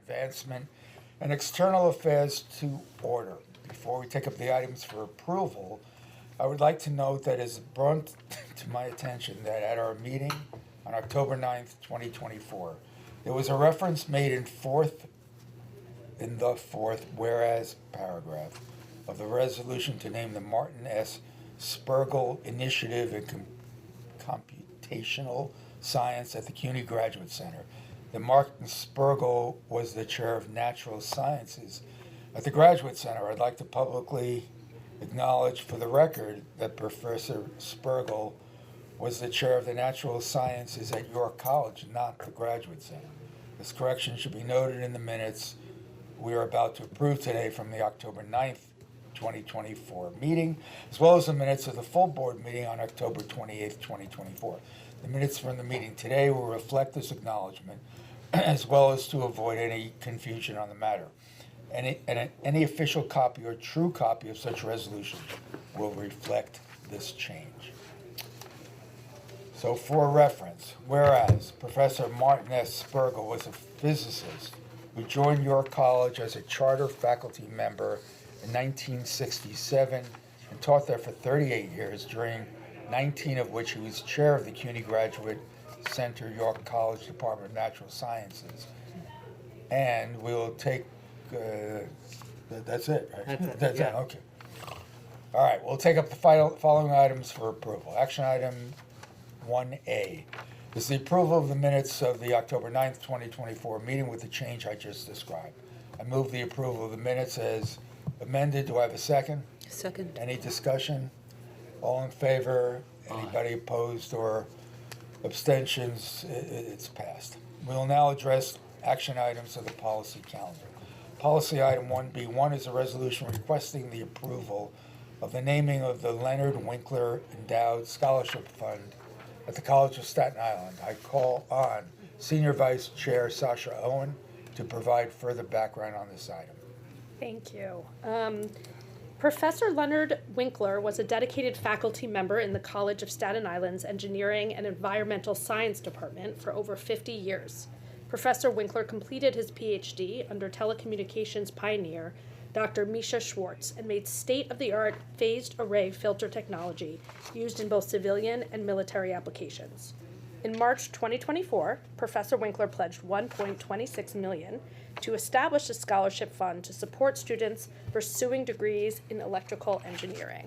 advancement, and external affairs to order. Before we take up the items for approval, I would like to note that it is brought to my attention that at our meeting on October 9th, 2024, there was a reference made in the fourth whereas paragraph of the resolution to name the Martin S. Spergel Initiative in Computational Science at the CUNY Graduate Center. That Martin Spergel was the chair of Natural Sciences at the Graduate Center. I'd like to publicly acknowledge for the record that Professor Spergel was the chair of the Natural Sciences at York College, not the Graduate Center. This correction should be noted in the minutes we are about to approve today from the October 9th, 2024 meeting, as well as the minutes of the full board meeting on October 28th, 2024. The minutes from the meeting today will reflect this acknowledgement, as well as to avoid any confusion on the matter. Any official copy or true copy of such resolution will reflect this change. So for reference, whereas Professor Martin S. Spergel was a physicist who joined York College as a charter faculty member in 1967 and taught there for 38 years, during 19 of which he was chair of the CUNY Graduate Center York College Department of Natural Sciences. And we will take, that's it, right? That's it, okay. All right, we'll take up the following items for approval. Action item 1A is the approval of the minutes of the October 9th, 2024 meeting with the change I just described. I move the approval of the minutes as amended. Do I have a second? Second. Any discussion? All in favor? Anybody opposed or abstentions? It's passed. We will now address action items of the policy calendar. Policy item 1B1 is a resolution requesting the approval of the naming of the Leonard Winkler Endowed Scholarship Fund at the College of Staten Island. I call on Senior Vice Chair Sasha Owen to provide further background on this item. Thank you. Professor Leonard Winkler was a dedicated faculty member in the College of Staten Island's Engineering and Environmental Science Department for over 50 years. Professor Winkler completed his PhD under telecommunications pioneer Dr. Misha Schwartz and made state-of-the-art phased array filter technology used in both civilian and military applications. In March 2024, Professor Winkler pledged $1.26 million to establish a scholarship fund to support students pursuing degrees in electrical engineering.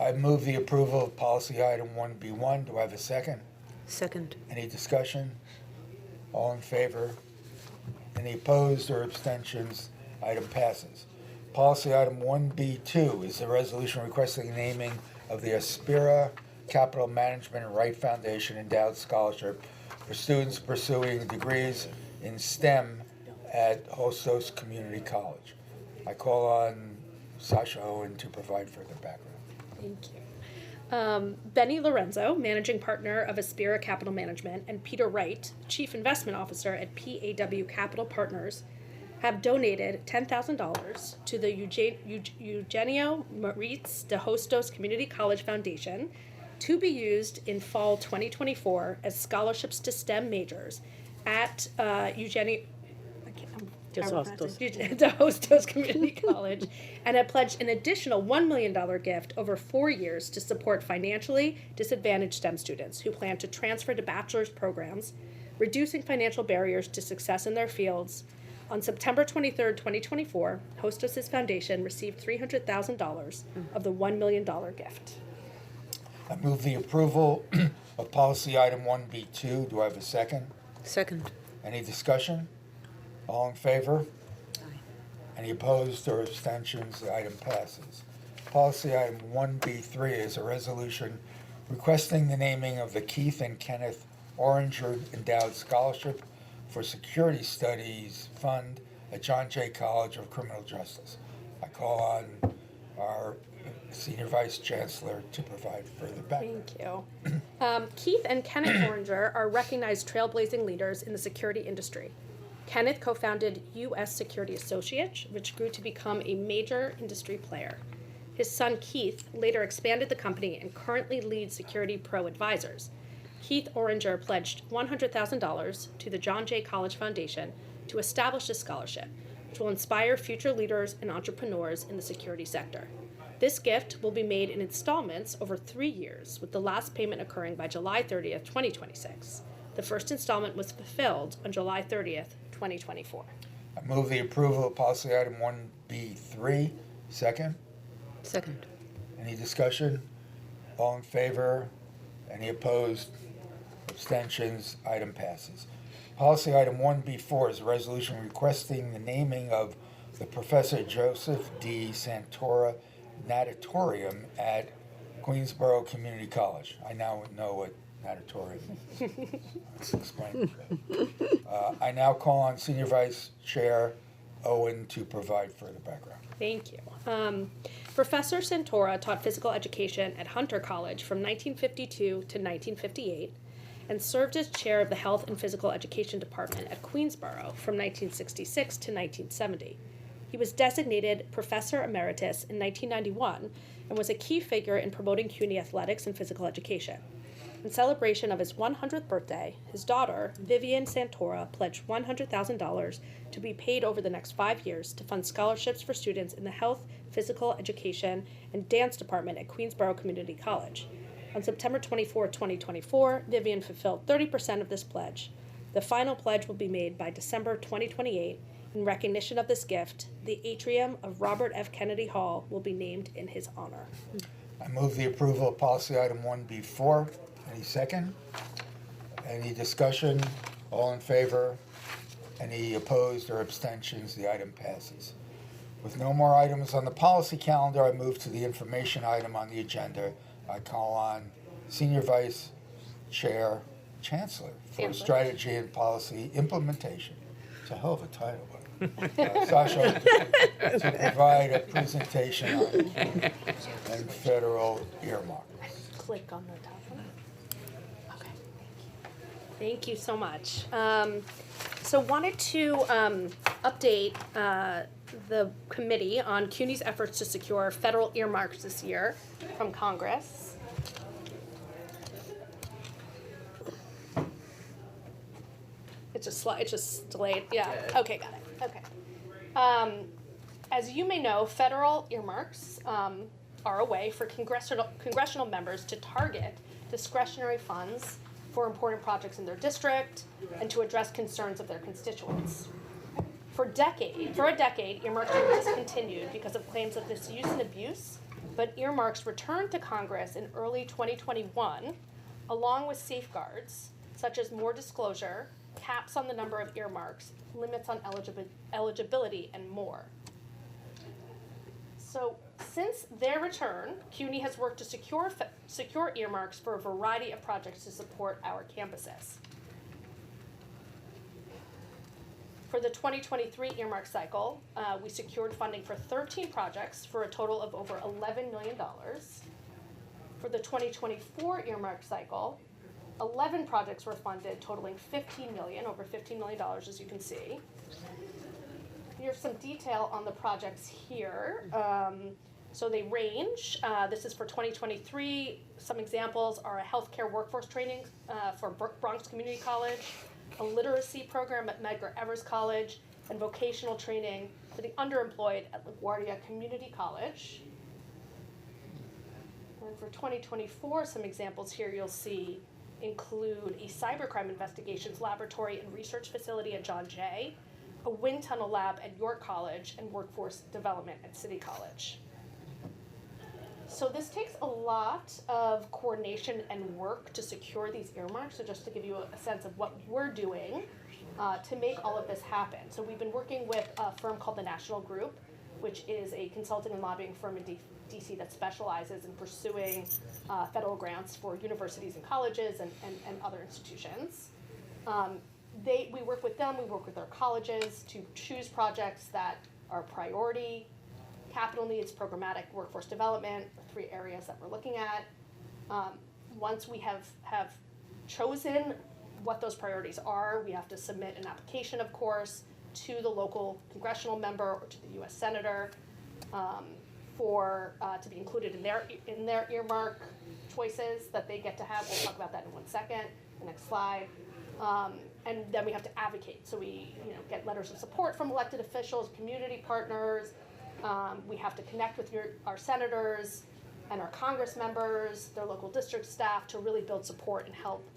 I move the approval of policy item 1B1. Do I have a second? Second. Any discussion? All in favor? Any opposed or abstentions? Item passes. Policy item 1B2 is a resolution requesting the naming of the Aspira Capital Management and Wright Foundation Endowed Scholarship for students pursuing degrees in STEM at Hostos Community College. I call on Sasha Owen to provide further background. Thank you. Benny Lorenzo, managing partner of Aspira Capital Management, and Peter Wright, chief investment officer at PAW Capital Partners, have donated $10,000 to the Eugenio Moritz de Hostos Community College Foundation to be used in fall 2024 as scholarships to STEM majors at Eugenio de Hostos Community College, and have pledged an additional $1 million gift over 4 years to support financially disadvantaged STEM students who plan to transfer to bachelor's programs, reducing financial barriers to success in their fields. On September 23, 2024, Hostos' foundation received $300,000 of the $1 million gift. I move the approval of policy item 1B2. Do I have a second? Second. Any discussion? All in favor? Aye. Any opposed or abstentions? The item passes. Policy item 1B3 is a resolution requesting the naming of the Keith and Kenneth Oranger Endowed Scholarship for Security Studies Fund at John Jay College of Criminal Justice. I call on our Senior Vice Chancellor to provide further background. Thank you. Keith and Kenneth Oranger are recognized trailblazing leaders in the security industry. Kenneth co-founded U.S. Security Associates, which grew to become a major industry player. His son Keith later expanded the company and currently leads Security Pro Advisors, Keith Oringer pledged $100,000 to the John Jay College Foundation to establish a scholarship, which will inspire future leaders and entrepreneurs in the security sector. This gift will be made in installments over 3 years, with the last payment occurring by July 30th, 2026. The first installment was fulfilled on July 30th, 2024. I move the approval of policy item 1B3. Second. Second. Any discussion? All in favor? Any opposed? Abstentions? Item passes. Policy item 1B4 is a resolution requesting the naming of the Professor Joseph D. Santora Natatorium at Queensborough Community College. I now know what natatorium is. Let's explain it. I now call on Senior Vice Chair Owen to provide further background. Thank you. Professor Santora taught physical education at Hunter College from 1952 to 1958 and served as chair of the Health and Physical Education Department at Queensborough from 1966 to 1970. He was designated Professor Emeritus in 1991 and was a key figure in promoting CUNY athletics and physical education. In celebration of his 100th birthday, his daughter, Vivian Santora, pledged $100,000 to be paid over the next 5 years to fund scholarships for students in the Health, Physical Education, and Dance Department at Queensborough Community College. On September 24, 2024, Vivian fulfilled 30% of this pledge. The final pledge will be made by December 2028. In recognition of this gift, the atrium of Robert F. Kennedy Hall will be named in his honor. I move the approval of policy item 1B4. Any second? Any discussion? All in favor? Any opposed or abstentions? The item passes. With no more items on the policy calendar, I move to the information item on the agenda. I call on Senior Vice Chair Chancellor for Chancellor. Strategy and Policy Implementation. It's a hell of a title. Sasha, to provide a presentation on and federal earmarks. Click on the top one. Okay, thank you so much. So wanted to update the committee on CUNY's efforts to secure federal earmarks this year from Congress. It's just delayed. Yeah. Okay, got it. Okay. As you may know, federal earmarks are a way for congressional members to target discretionary funds for important projects in their district and to address concerns of their constituents. For a decade, earmarks were discontinued because of claims of misuse and abuse, but earmarks returned to Congress in early 2021, along with safeguards such as more disclosure, caps on the number of earmarks, limits on eligibility, and more. So, since their return, CUNY has worked to secure earmarks for a variety of projects to support our campuses. For the 2023 earmark cycle, we secured funding for 13 projects for a total of over $11 million. For the 2024 earmark cycle, 11 projects were funded, totaling $15 million, over $15 million, as you can see. Here's some detail on the projects here. So they range. This is for 2023. Some examples are a healthcare workforce training for Bronx Community College, a literacy program at Medgar Evers College, and vocational training for the underemployed at LaGuardia Community College. And for 2024, some examples here you'll see include a cybercrime investigations laboratory and research facility at John Jay, a wind tunnel lab at York College, and workforce development at City College. So this takes a lot of coordination and work to secure these earmarks. So just to give you a sense of what we're doing to make all of this happen. So we've been working with a firm called the National Group, which is a consulting and lobbying firm in DC that specializes in pursuing federal grants for universities and colleges and other institutions. We work with them, we work with our colleges to choose projects that are priority. Capital needs, programmatic, workforce development are 3 areas that we're looking at. Once we have chosen what those priorities are, we have to submit an application, of course, to the local congressional member or to the U.S. Senator to be included in their earmark. choices that they get to have. We'll talk about that in 1 second. The next slide. And then we have to advocate. So we, get letters of support from elected officials, community partners. We have to connect with our senators and our Congress members, their local district staff, to really build support and help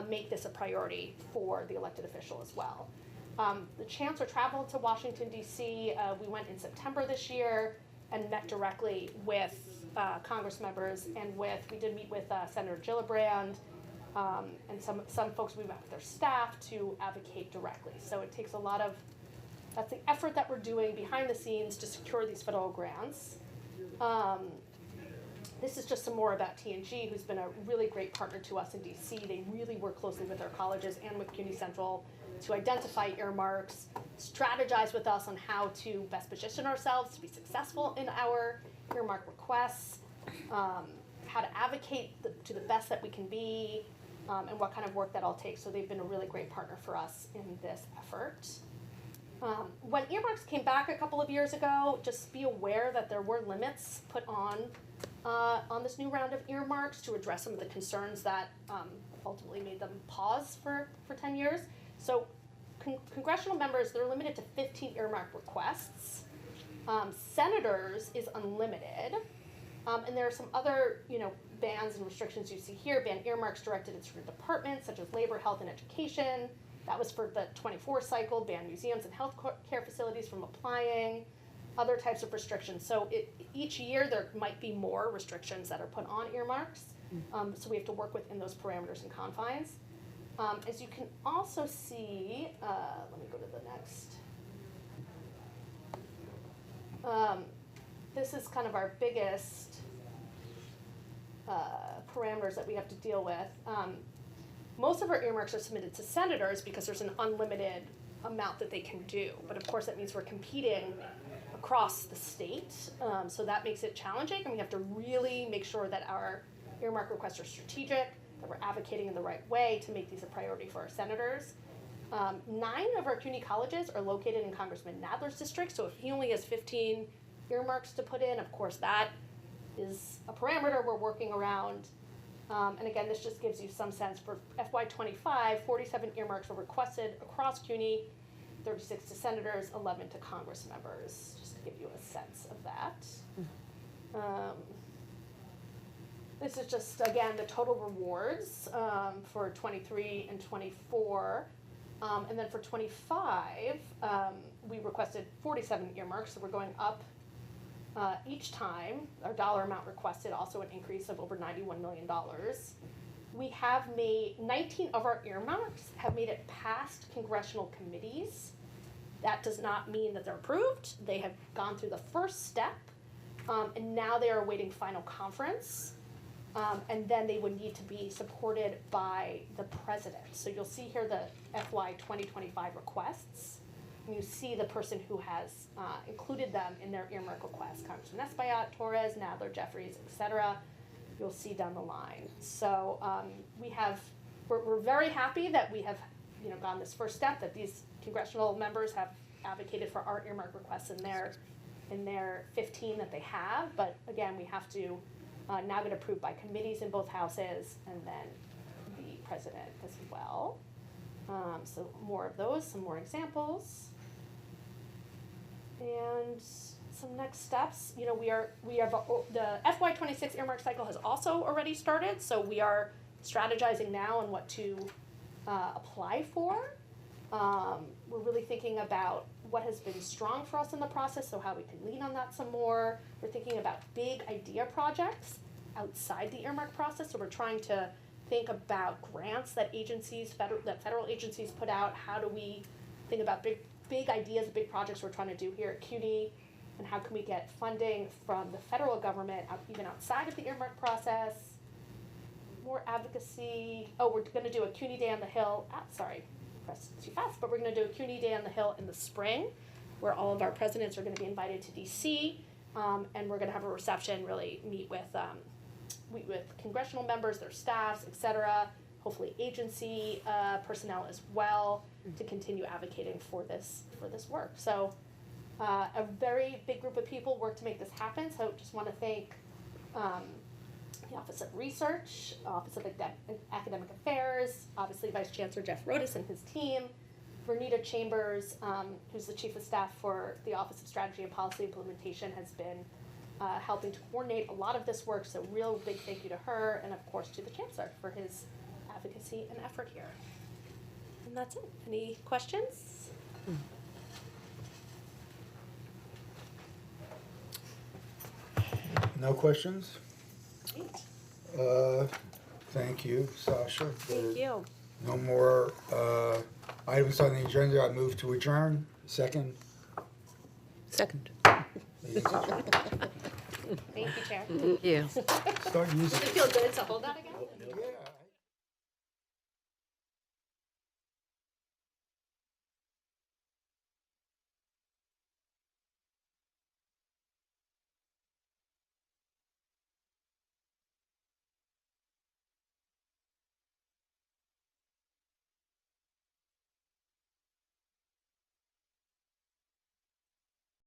make this a priority for the elected official as well. The Chancellor traveled to Washington, D.C. We went in September this year and met directly with Congress members, and we did meet with Senator Gillibrand, and some folks we met with their staff to advocate directly. So it takes that's the effort that we're doing behind the scenes to secure these federal grants. This is just some more about TNG, who's been a really great partner to us in DC. They really work closely with our colleges and with CUNY Central to identify earmarks, strategize with us on how to best position ourselves to be successful in our earmark requests, how to advocate to the best that we can be, and what kind of work that all takes. So they've been a really great partner for us in this effort. When earmarks came back a couple of years ago, just be aware that there were limits put on this new round of earmarks to address some of the concerns that ultimately made them pause for 10 years. So congressional members, they're limited to 15 earmark requests. Senators is unlimited. And there are some other, bans and restrictions you see here. Ban earmarks directed at certain departments, such as labor, health, and education. That was for the 24 cycle. Ban museums and health care facilities from applying. Other types of restrictions. So each year there might be more restrictions that are put on earmarks. So we have to work within those parameters and confines. As you can also see, let me go to the next. This is kind of our biggest parameters that we have to deal with. Most of our earmarks are submitted to senators because there's an unlimited amount that they can do. But of course that means we're competing across the state. So that makes it challenging, and we have to really make sure that our earmark requests are strategic, that we're advocating in the right way to make these a priority for our senators. 9 of our CUNY colleges are located in Congressman Nadler's district, so if he only has 15 earmarks to put in, of course that is a parameter we're working around. And again, this just gives you some sense. For FY25, 47 earmarks were requested across CUNY, 36 to senators, 11 to Congress members, just to give you a sense of that. This is just, again, the total rewards for 23 and 24. And then for 25, we requested 47 earmarks, so we're going up each time. Our dollar amount requested, also an increase of over $91 million. We have made 19 of our earmarks have made it past congressional committees. That does not mean that they're approved. They have gone through the first step, and now they are awaiting final conference. And then they would need to be supported by the president. So you'll see here the FY 2025 requests. And you see the person who has included them in their earmark request: Congressman Espaillat, Torres, Nadler, Jeffries, etc. You'll see down the line. So we're very happy that we have gone this first step, that these congressional members have advocated for our earmark requests in their 15 that they have. But again, we have to now get approved by committees in both houses, and then the president as well. So more of those, some more examples. And some next steps. We have the FY26 earmark cycle has also already started, so we are strategizing now on what to apply for. We're really thinking about what has been strong for us in the process, so how we can lean on that some more. We're thinking about big idea projects outside the earmark process, so we're trying to think about grants that federal agencies put out. How do we think about big ideas, big projects we're trying to do here at CUNY, and how can we get funding from the federal government even outside of the earmark process? More advocacy. Oh, we're going to do a CUNY Day on the Hill. Pressed too fast, but we're going to do a CUNY Day on the Hill in the spring, where all of our presidents are going to be invited to DC, and we're going to have a reception, really meet with congressional members, their staffs, etc., hopefully agency personnel as well, to continue advocating for this work. So a very big group of people work to make this happen, so just want to thank the Office of Research, Office of Academic Affairs, obviously Vice Chancellor Jeff Rodas and his team, Vernita Chambers, who's the Chief of Staff for the Office of Strategy and Policy Implementation, has been helping to coordinate a lot of this work, so real big thank you to her, and of course to the Chancellor for his advocacy and effort here. And that's it. Any questions? No questions? Great. Thank you, Sasha. Thank you. No more items on the agenda. I move to adjourn. Second. Second. Thank you, Chair. Yeah. Start using Does it feel good to hold that again?